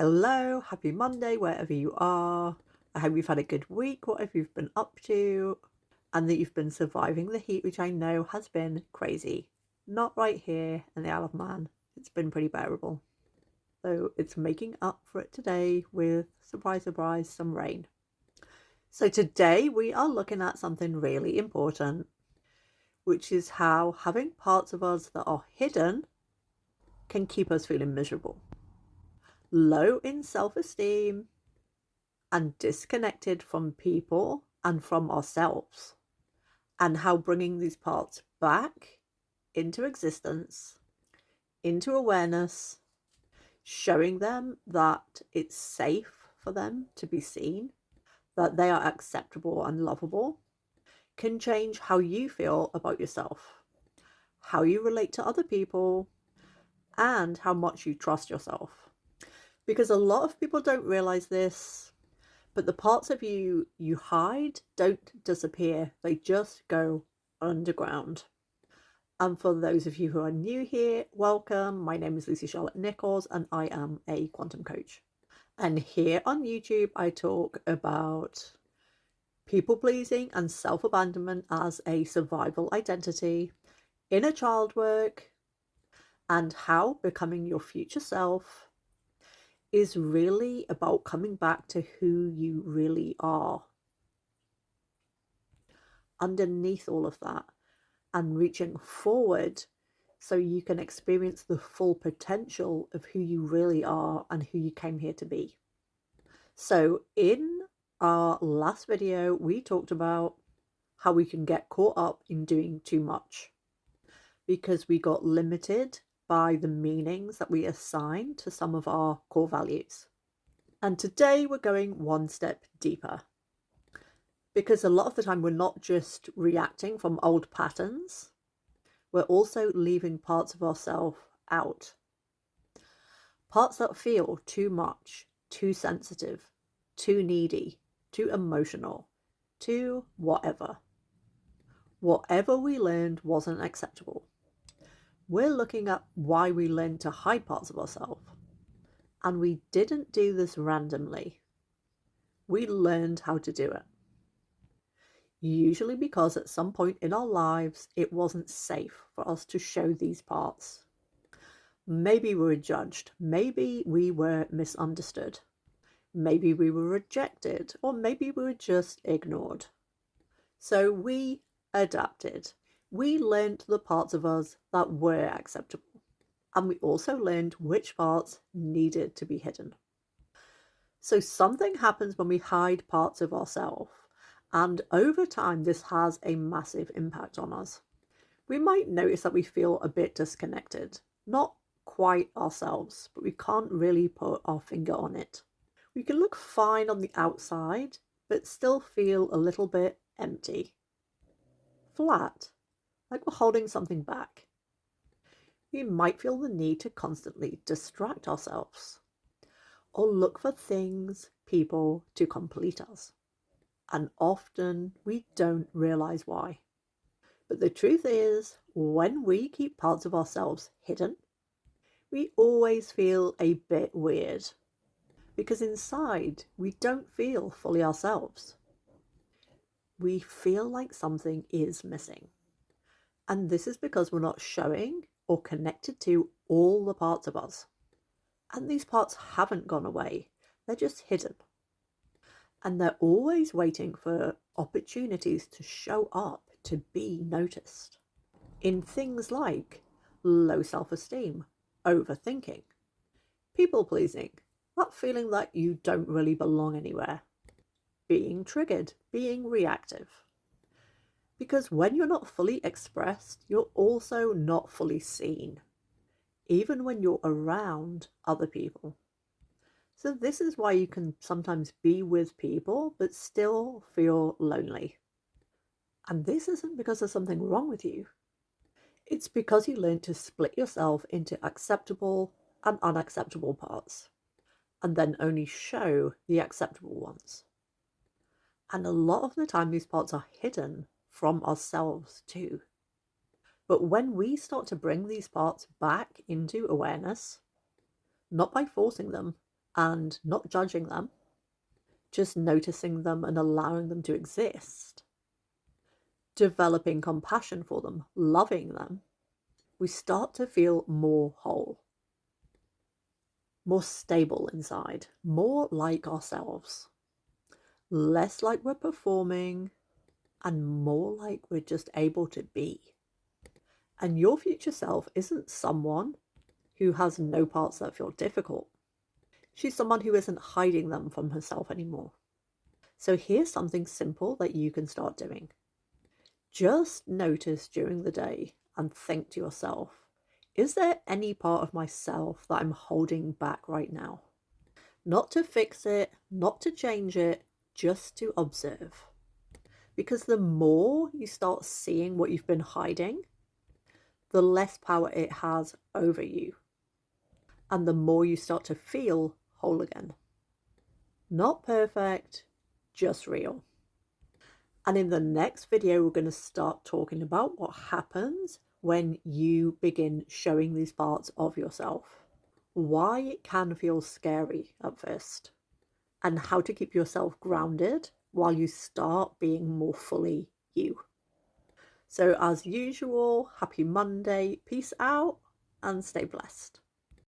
Hello, happy Monday, wherever you are. I hope you've had a good week, whatever you've been up to, and that you've been surviving the heat, which I know has been crazy. Not right here in the Isle of Man. It's been pretty bearable. So it's making up for it today with, surprise, surprise, some rain. So today we are looking at something really important, which is how having parts of us that are hidden can keep us feeling miserable, low in self-esteem, and disconnected from people and from ourselves, and how bringing these parts back into existence, into awareness, showing them that it's safe for them to be seen, that they are acceptable and lovable, can change how you feel about yourself, how you relate to other people, and how much you trust yourself. Because a lot of people don't realize this, but the parts of you you hide don't disappear, they just go underground. And for those of you who are new here, welcome. My name is Lucy Charlotte Nichols and I am a quantum coach. And here on YouTube, I talk about people pleasing and self abandonment as a survival identity, inner child work, and how becoming your future self is really about coming back to who you really are underneath all of that, and reaching forward so you can experience the full potential of who you really are and who you came here to be. So in our last video, we talked about how we can get caught up in doing too much because we got limited by the meanings that we assign to some of our core values. And today we're going one step deeper, because a lot of the time we're not just reacting from old patterns, we're also leaving parts of ourselves out. Parts that feel too much, too sensitive, too needy, too emotional, too whatever. Whatever we learned wasn't acceptable. We're looking at why we learned to hide parts of ourselves. And we didn't do this randomly. We learned how to do it. Usually because at some point in our lives, it wasn't safe for us to show these parts. Maybe we were judged, maybe we were misunderstood, maybe we were rejected, or maybe we were just ignored. So we adapted. We learned the parts of us that were acceptable, and we also learned which parts needed to be hidden. So something happens when we hide parts of ourselves, and over time this has a massive impact on us. We might notice that we feel a bit disconnected, not quite ourselves, but we can't really put our finger on it. We can look fine on the outside, but still feel a little bit empty, flat, like we're holding something back. We might feel the need to constantly distract ourselves or look for things, people to complete us. And often we don't realize why. But the truth is, when we keep parts of ourselves hidden, we always feel a bit weird, because inside we don't feel fully ourselves. We feel like something is missing. And this is because we're not showing or connected to all the parts of us. And these parts haven't gone away, they're just hidden. And they're always waiting for opportunities to show up, to be noticed. In things like low self-esteem, overthinking, people-pleasing, that feeling that you don't really belong anywhere, being triggered, being reactive. Because when you're not fully expressed, you're also not fully seen, even when you're around other people. So this is why you can sometimes be with people but still feel lonely. And this isn't because there's something wrong with you. It's because you learned to split yourself into acceptable and unacceptable parts, and then only show the acceptable ones. And a lot of the time these parts are hidden from ourselves too. But when we start to bring these parts back into awareness, not by forcing them, and not judging them, just noticing them and allowing them to exist, developing compassion for them, loving them, we start to feel more whole, more stable inside, more like ourselves, less like we're performing, and more like we're just able to be. And your future self isn't someone who has no parts that feel difficult. She's someone who isn't hiding them from herself anymore. So here's something simple that you can start doing. Just notice during the day and think to yourself, is there any part of myself that I'm holding back right now? Not to fix it, not to change it, just to observe. Because the more you start seeing what you've been hiding, the less power it has over you. And the more you start to feel whole again. Not perfect, just real. And in the next video, we're going to start talking about what happens when you begin showing these parts of yourself. Why it can feel scary at first. And how to keep yourself grounded while you start being more fully you. So as usual, happy Monday, peace out, and stay blessed.